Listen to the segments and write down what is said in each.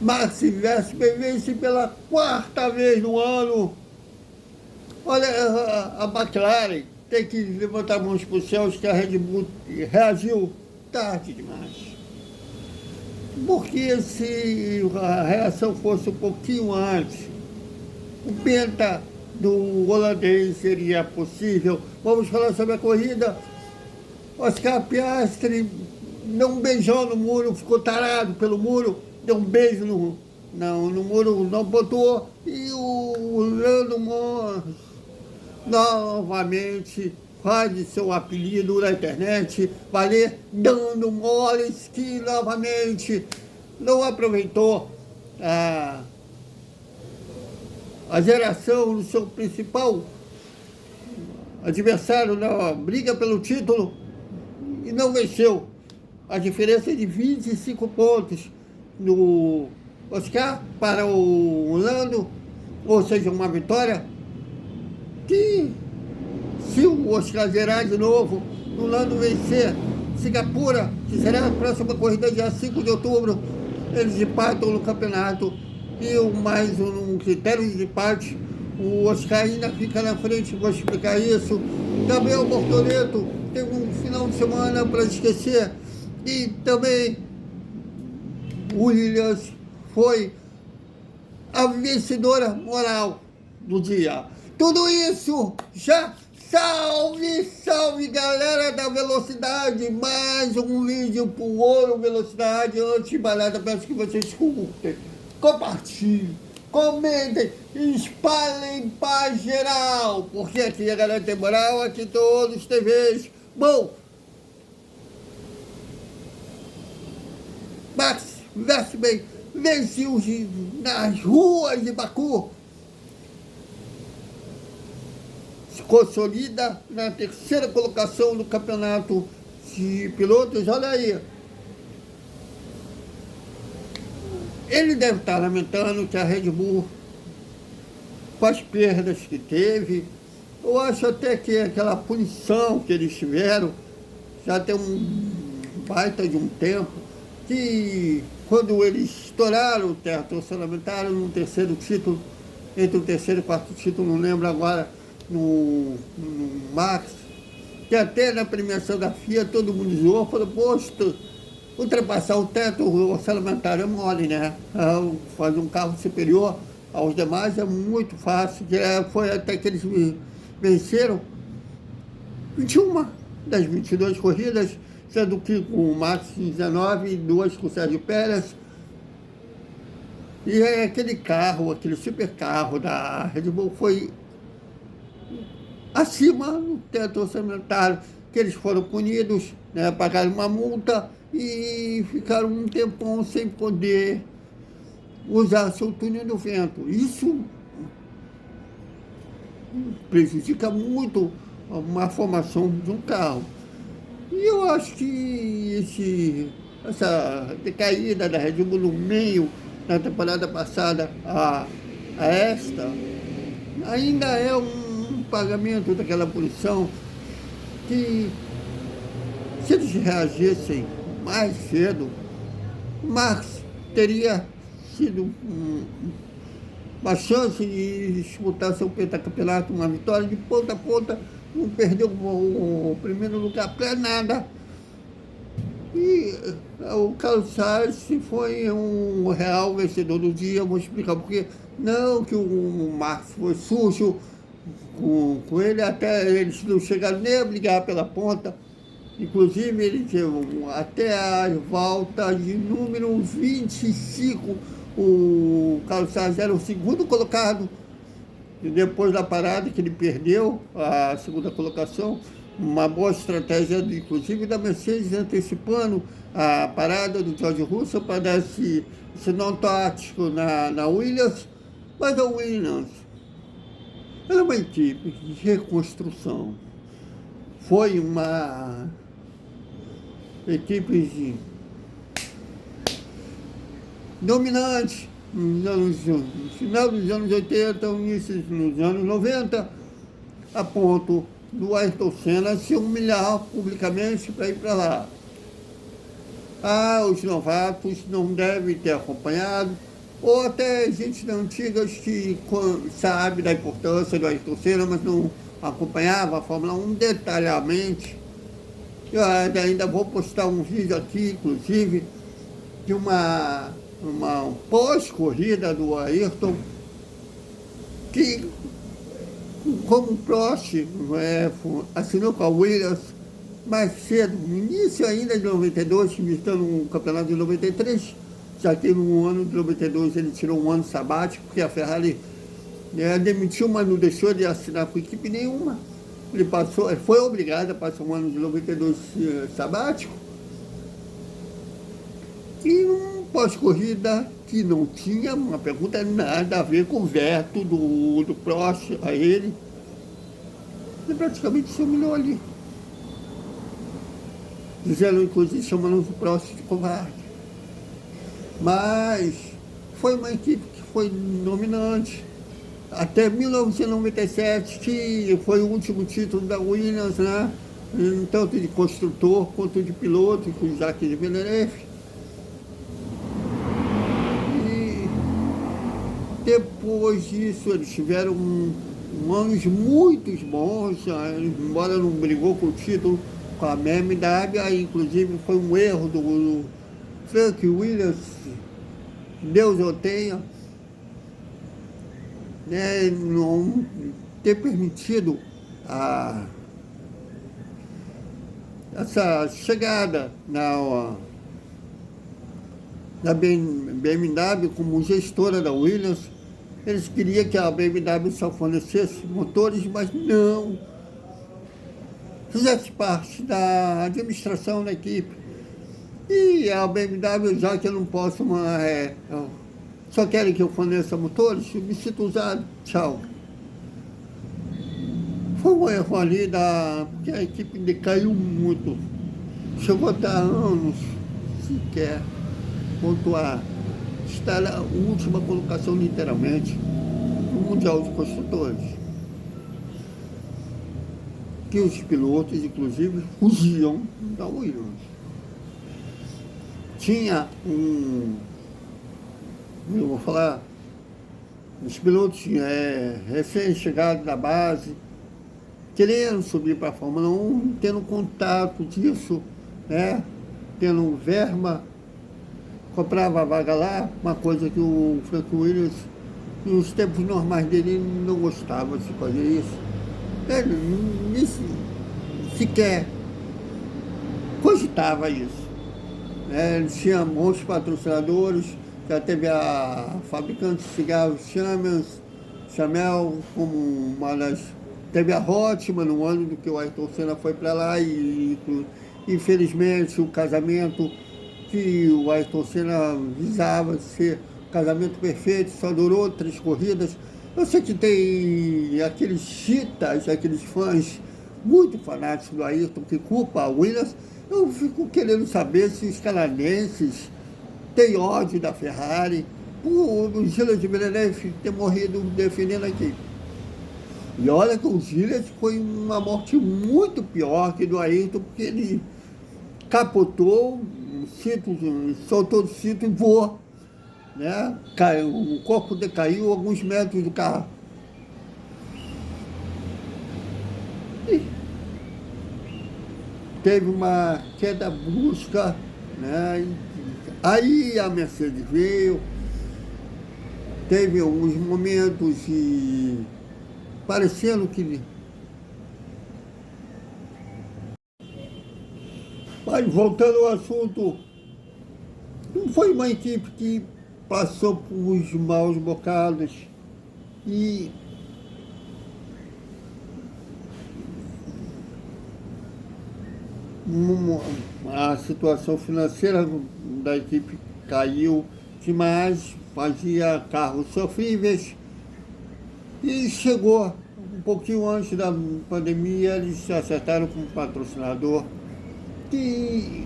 Max Verstappen vence pela quarta vez no ano. Olha, a McLaren tem que levantar a mãos para os céus que a Red Bull reagiu tarde demais. Porque se a reação fosse um pouquinho antes, o penta do holandês seria possível. Vamos falar sobre a corrida. Oscar Piastri deu um beijão no muro, ficou tarado pelo muro, deu um beijo no muro, não botou. E o Lando Norris novamente faz seu apelido na internet valer, dando moles, que novamente não aproveitou a geração do seu principal adversário na briga pelo título e não venceu. A diferença é de 25 pontos no Oscar para o Lando, ou seja, uma vitória que, se o Oscar zerar de novo, o Lando vencer Singapura, que será a próxima corrida dia 5 de outubro, eles empatam no campeonato. E mais um critério de empate, o Oscar ainda fica na frente, vou explicar isso. Gabriel Bortoleto teve um final de semana para esquecer. E também Williams foi a vencedora moral do dia. Tudo isso já. Salve, salve, galera da Velocidade! Mais um vídeo pro Ouro Velocidade. Antes de mais nada, peço que vocês curtem, compartilhem, comentem, espalhem para geral, porque aqui a galera tem moral, aqui todos TVs. Bom, Max Verstappen venceu nas ruas de Baku. Se consolida na terceira colocação do campeonato de pilotos. Olha aí. Ele deve estar lamentando que a Red Bull, com as perdas que teve, eu acho até que aquela punição que eles tiveram já tem um baita de um tempo, que quando eles estouraram o teto orçamentário no terceiro título, entre o terceiro e o quarto título, não lembro agora, no Max, que até na premiação da FIA todo mundo zoou, falou, poxa, ultrapassar o teto orçamentário é mole, né? Fazer um carro superior aos demais é muito fácil, foi até que eles venceram 21 das 22 corridas, sendo que com o Max 19 e 2 com o Sérgio Pérez. E aquele carro, aquele super carro da Red Bull foi acima do teto orçamentário, que eles foram punidos, né, pagaram uma multa e ficaram um tempão sem poder usar seu túnel do vento. Isso prejudica muito a formação de um carro. E eu acho que essa decaída da Red Bull no meio da temporada passada a esta ainda é um pagamento daquela punição que, se eles reagissem mais cedo, Max teria sido uma chance de disputar seu pentacampeonato, uma vitória de ponta a ponta, não perdeu o primeiro lugar para nada. E o Carlos Sainz foi um real vencedor do dia. Eu vou explicar porque. Não que o Max foi sujo com ele, até eles não chegaram nem a brigar pela ponta. Inclusive, ele teve até a volta de número 25, o Carlos Sainz era o segundo colocado, e depois da parada que ele perdeu a segunda colocação, uma boa estratégia, inclusive, da Mercedes, antecipando a parada do George Russell para dar esse nó tático na Williams. Mas a Williams é uma equipe de reconstrução. Foi uma equipe dominante no final dos anos 80, início dos anos 90, a ponto do Ayrton Senna se humilhar publicamente para ir para lá. os novatos não devem ter acompanhado, ou até gente antigas que sabe da importância do Ayrton Senna, mas não acompanhava a Fórmula 1 detalhadamente. Eu ainda vou postar um vídeo aqui, inclusive, de uma pós-corrida do Ayrton, que, como o Prost assinou com a Williams mais cedo, no início ainda de 92, visitando um campeonato de 93, já que no ano de 92 ele tirou um ano sabático, porque a Ferrari demitiu, mas não deixou de assinar com equipe nenhuma. Ele foi obrigado a passar um ano de 92 sabático. E um pós-corrida que não tinha uma pergunta nada a ver com o veto do Prost a ele. Ele praticamente se humilhou ali. Dizendo, inclusive, chamando o Prost de covarde. Mas foi uma equipe que foi dominante. Até 1997, que foi o último título da Williams, né? Tanto de construtor quanto de piloto, com o Jacques Villeneuve. E depois disso, eles tiveram anos muito bons, embora não brigou com o título com a BMW, inclusive foi um erro do Frank Williams, Deus o tenha, né, não ter permitido essa chegada da BMW como gestora da Williams. Eles queriam que a BMW só fornecesse motores, mas não fizesse parte da administração da equipe. E a BMW, já que eu não posso mais, só querem que eu forneça motores, eu me sinto usado, tchau. Foi um erro ali, porque a equipe decaiu muito. Chegou a dar anos sequer pontuar. Está na última colocação, literalmente, no Mundial de Construtores. Que os pilotos, inclusive, fugiam da Williams. Tinha eu vou falar, os pilotos recém-chegados da base, querendo subir para a Fórmula 1, tendo contato disso, né? Tendo verba, comprava a vaga lá, uma coisa que o Frank Williams, nos tempos normais dele, não gostava de fazer isso. Ele nem sequer cogitava isso. Ele tinha bons patrocinadores, já teve a fabricante de cigarros Chamel como uma das... Teve a Hotman no ano do que o Ayrton Senna foi para lá e, infelizmente, o casamento que o Ayrton Senna visava ser o casamento perfeito, só durou 3 corridas. Eu sei que tem aqueles chitas, aqueles fãs muito fanáticos do Ayrton que culpam a Williams. Eu fico querendo saber se os canadenses têm ódio da Ferrari por o Gilles Villeneuve ter morrido defendendo a equipe. E olha que o Gilles foi uma morte muito pior que do Ayrton, porque ele capotou, soltou o cinto e voou, né? O corpo decaiu alguns metros do carro. E teve uma queda brusca, né? Aí a Mercedes veio, teve alguns momentos de parecendo que... Mas voltando ao assunto, não foi uma equipe que passou por uns maus bocados e a situação financeira da equipe caiu demais, fazia carros sofríveis e chegou um pouquinho antes da pandemia, eles se acertaram com um patrocinador que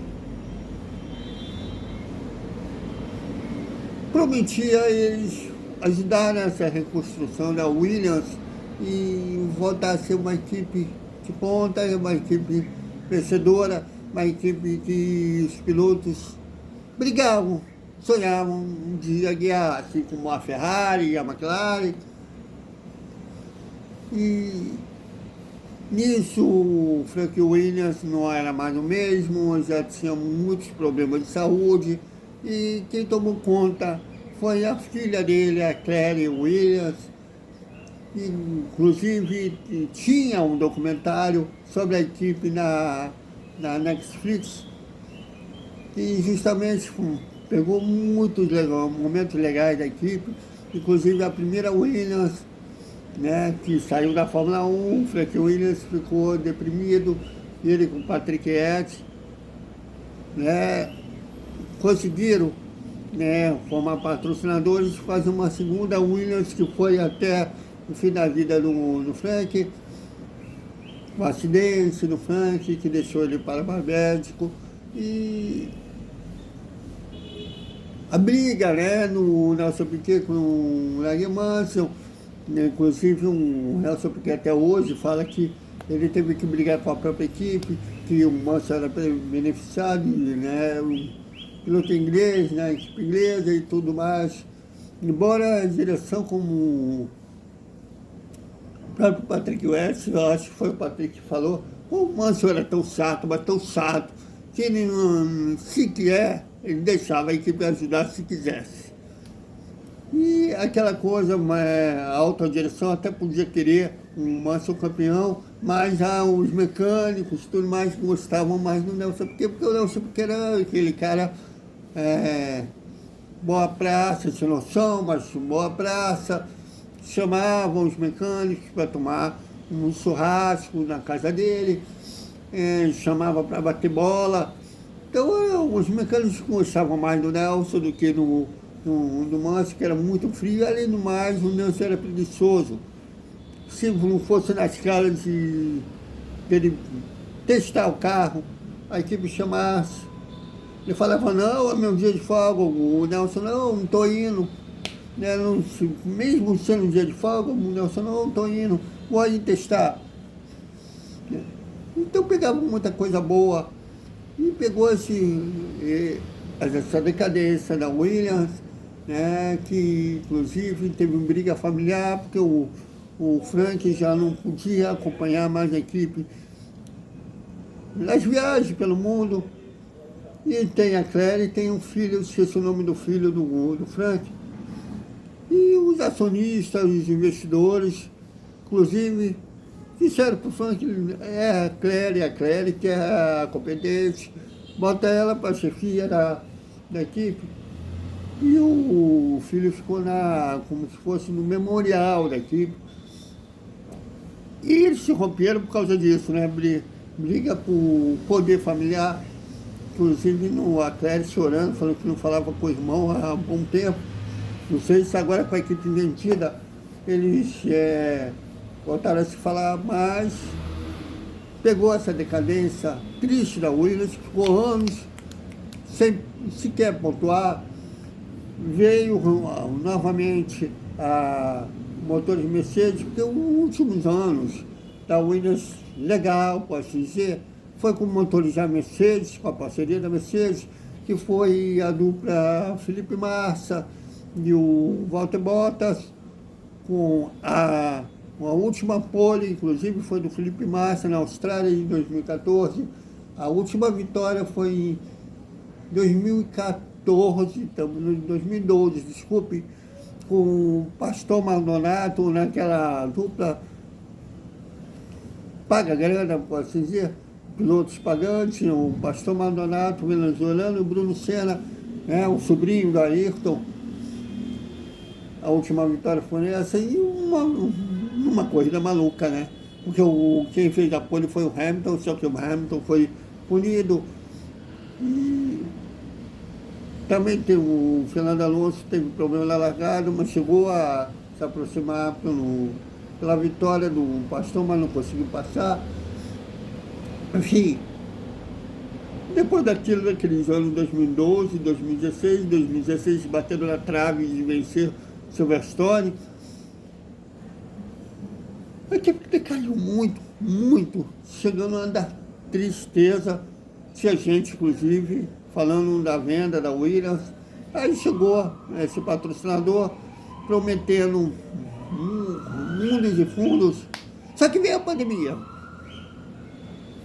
prometia eles ajudar nessa reconstrução da Williams e voltar a ser uma equipe de ponta, uma equipe vencedora, uma equipe que os pilotos brigavam, sonhavam um dia guiar, assim como a Ferrari e a McLaren. E nisso o Frank Williams não era mais o mesmo, já tinha muitos problemas de saúde, e quem tomou conta foi a filha dele, a Claire Williams. Inclusive tinha um documentário sobre a equipe na Netflix, e justamente pegou muitos momentos legais da equipe, inclusive a primeira Williams, né, que saiu da Fórmula 1, Frank Williams ficou deprimido, ele com o Patrick Ett, né, conseguiram, né, formar patrocinadores, fazer uma segunda Williams que foi até o fim da vida do Frank, o acidente do Frank que deixou ele paramédico, e a briga, né, no Nelson Piquet com o Larry Mansell, né, inclusive o Nelson Piquet até hoje fala que ele teve que brigar com a própria equipe, que o Mansell era beneficiado, né, o piloto inglês, né, a equipe inglesa e tudo mais. Embora a direção, como o próprio Patrick West, eu acho que foi o Patrick que falou, o Mansell era tão chato, mas tão chato, que ele não, sequer ele deixava a equipe ajudar se quisesse. E aquela coisa, a alta direção até podia querer um Mansell campeão, mas já os mecânicos, tudo mais, gostavam mais do Nelson Piquet, porque o Nelson Piquet era aquele cara boa praça, sem noção, mas boa praça. Chamavam os mecânicos para tomar um churrasco na casa dele, chamava para bater bola. Então os mecânicos gostavam mais do Nelson do que do Mansell, que era muito frio. Além do mais, o Nelson era preguiçoso. Se não fosse nas caras dele testar o carro, a equipe chamasse, ele falava, não, é meu dia de folga. O Nelson, não estou indo. Mesmo sendo um dia de folga, o Nelson, não estou indo, vou aí testar. Então pegava muita coisa boa. E pegou essa decadência da Williams, né, que inclusive teve uma briga familiar, porque o Frank já não podia acompanhar mais a equipe nas viagens pelo mundo. E tem a Claire, tem um filho, esqueci o nome do filho do Frank. E os acionistas, os investidores, inclusive, disseram para o Frank, a Claire que é a competente, bota ela para a chefia da equipe. E o filho ficou como se fosse no memorial da equipe. E eles se romperam por causa disso, né? Briga por poder familiar. Inclusive a Claire chorando, falando que não falava com o irmão há um bom tempo. Não sei se agora com a equipe vendida eles voltaram a se falar, mas pegou essa decadência triste da Williams, ficou anos sem sequer pontuar. Veio novamente a motores Mercedes, porque os últimos anos da Williams, legal, posso dizer, foi com motores da Mercedes, com a parceria da Mercedes, que foi a dupla Felipe Massa e o Valtteri Bottas, com a última pole, inclusive, foi do Felipe Massa na Austrália em 2014. A última vitória foi em 2014, estamos em 2012, desculpe, com o Pastor Maldonado naquela dupla paga grana, pode dizer, pilotos pagantes, o Pastor Maldonado, venezuelano, e o Bruno Senna, o sobrinho do Ayrton. A última vitória foi essa, e uma corrida maluca, né? Porque quem fez a pole foi o Hamilton, só que o Hamilton foi punido. E também teve o Fernando Alonso, teve problema na largada, mas chegou a se aproximar pela vitória do Pastor, mas não conseguiu passar. Enfim, depois daqueles anos 2012, 2016 batendo na trave de vencer Silverstone, a equipe decaiu muito, chegando a dar tristeza. Tinha gente, inclusive, falando da venda da Williams. Aí chegou esse patrocinador prometendo mundos e fundos. Só que veio a pandemia.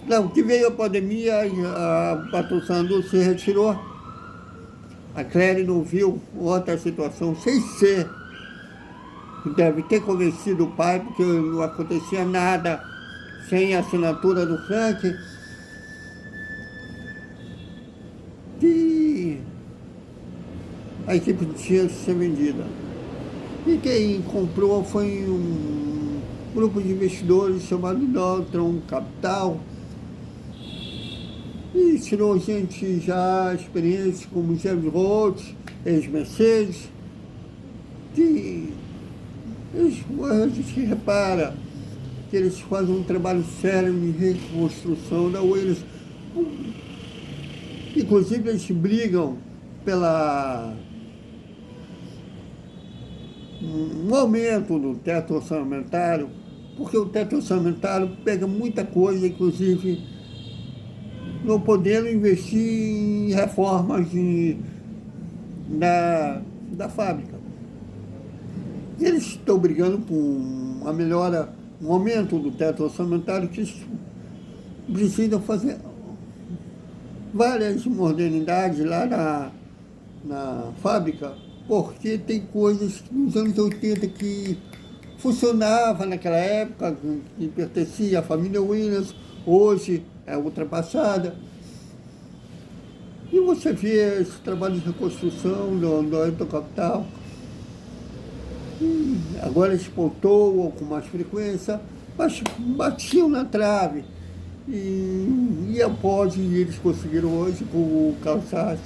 Não, que veio a pandemia, o patrocinador se retirou. A Clary não viu outra situação, sem ser. Deve ter convencido o pai, porque não acontecia nada sem a assinatura do Frank. E a equipe tinha que ser vendida. E quem comprou foi um grupo de investidores chamado Daltron Capital. E tirou gente já experiente, como James Rhodes, ex-Mercedes. Que a gente repara que eles fazem um trabalho sério de reconstrução da Williams. Inclusive, eles brigam pela um aumento do teto orçamentário, porque o teto orçamentário pega muita coisa, inclusive não podendo investir em reformas da fábrica. E eles estão brigando por uma melhora, um aumento do teto orçamentário, que eles precisam fazer várias modernidades lá na fábrica, porque tem coisas nos anos 80 que funcionava naquela época, que pertencia à família Williams, hoje é ultrapassada. E você vê esse trabalho de reconstrução do capital. Agora eles pontuam com mais frequência, mas batiam na trave. E após eles conseguiram hoje com o Carlos Sainz,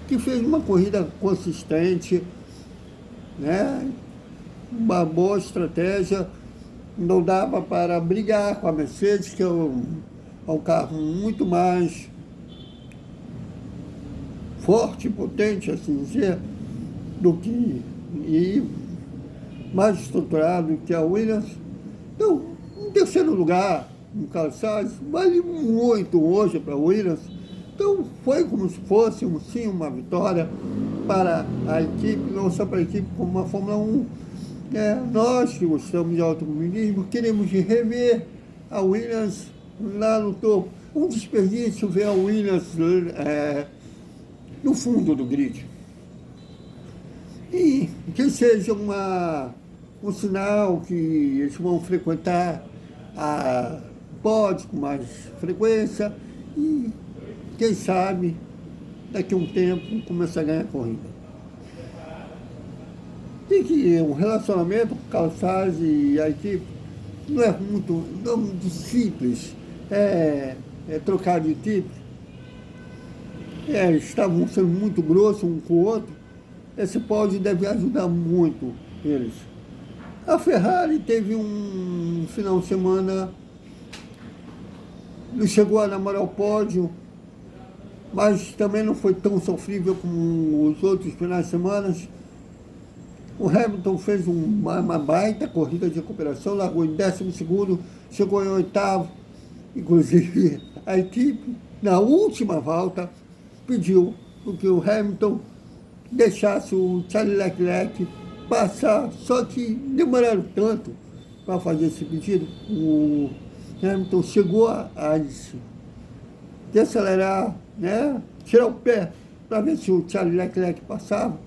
que fez uma corrida consistente, né? Uma boa estratégia. Não dava para brigar com a Mercedes, que é um carro muito mais forte, potente, assim dizer, do que e mais estruturado do que a Williams. Então, em terceiro lugar, no Carlos Sainz, vale muito hoje para a Williams. Então, foi como se fosse, sim, uma vitória para a equipe, não só para a equipe, como a Fórmula 1. Nós que gostamos de automobilismo, queremos rever a Williams lá no topo. Um desperdício ver a Williams no fundo do grid. E que seja um sinal que eles vão frequentar a pódio com mais frequência e, quem sabe, daqui a um tempo começar a ganhar corrida. E que um relacionamento com o Carlos Sainz e a equipe não é muito simples, é trocar de equipe. Estavam sendo muito grossos um com o outro. Esse pódio deve ajudar muito eles. A Ferrari teve um final de semana, não chegou a namorar o pódio, mas também não foi tão sofrível como os outros finais de semana. O Hamilton fez uma baita corrida de recuperação, largou em 12º, chegou em 8º. Inclusive, a equipe, na última volta, pediu que o Hamilton deixasse o Charles Leclerc passar, só que demoraram tanto para fazer esse pedido. O Hamilton chegou a desacelerar, né? Tirar o pé para ver se o Charles Leclerc passava.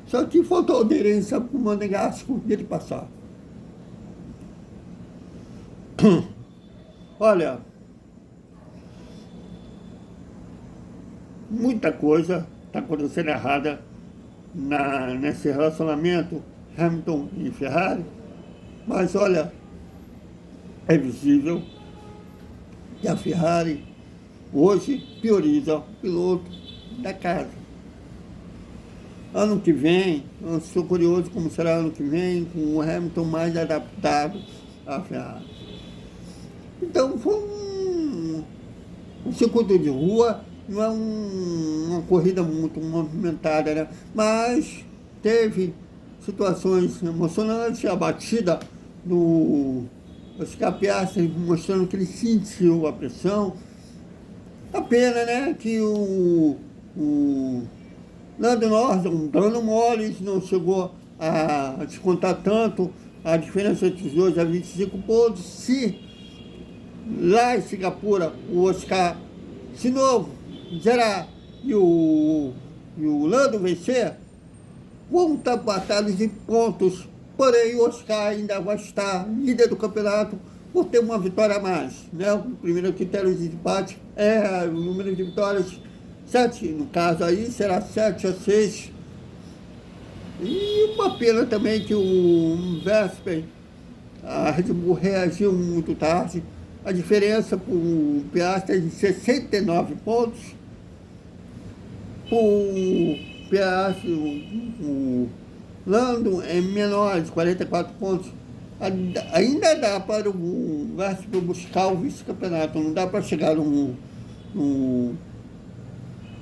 Só que faltou aderência para o Monegasco dele passar. Olha, muita coisa está acontecendo errada nesse relacionamento Hamilton e Ferrari, mas olha, é visível que a Ferrari hoje prioriza o piloto da casa. Ano que vem, eu estou curioso como será ano que vem, com o Hamilton mais adaptado à Ferrari. Então, foi um circuito de rua, não é uma corrida muito movimentada, né? Mas teve situações emocionantes, a batida do Oscar Piastri mostrando que ele sentiu a pressão. A pena, né, que o o Lando Norris dando moles, não chegou a descontar tanto. A diferença entre os dois é 25 pontos. Se lá em Singapura o Oscar, de novo, zerar e o Lando vencer, vão estar empatados em pontos. Porém, o Oscar ainda vai estar líder do campeonato por ter uma vitória a mais, né? O primeiro critério de empate é o número de vitórias, 7, no caso aí, será 7-6. E uma pena também que o Verstappen, a Red Bull reagiu muito tarde. A diferença para o Piastri é de 69 pontos. O Piastri, o Lando é menor, de 44 pontos. Ainda dá para o Verstappen buscar o vice-campeonato, não dá para chegar no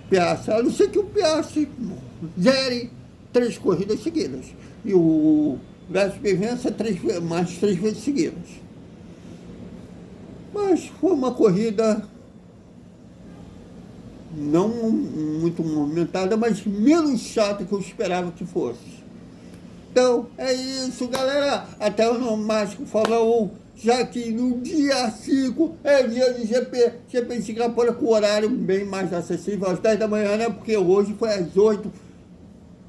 Piastri, a não ser que o Piastri zere 3 corridas seguidas e o Verstappen vença mais 3 vezes seguidas. Mas foi uma corrida não muito movimentada, mas menos chata que eu esperava que fosse. Então, é isso, galera. Até o mágico Fórmula 1, já que no dia 5 é dia de GP de Singapura, com horário bem mais acessível, às 10 da manhã, né? Porque hoje foi às 8.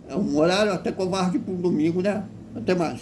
É um horário até covarde para um domingo, né? Até mais.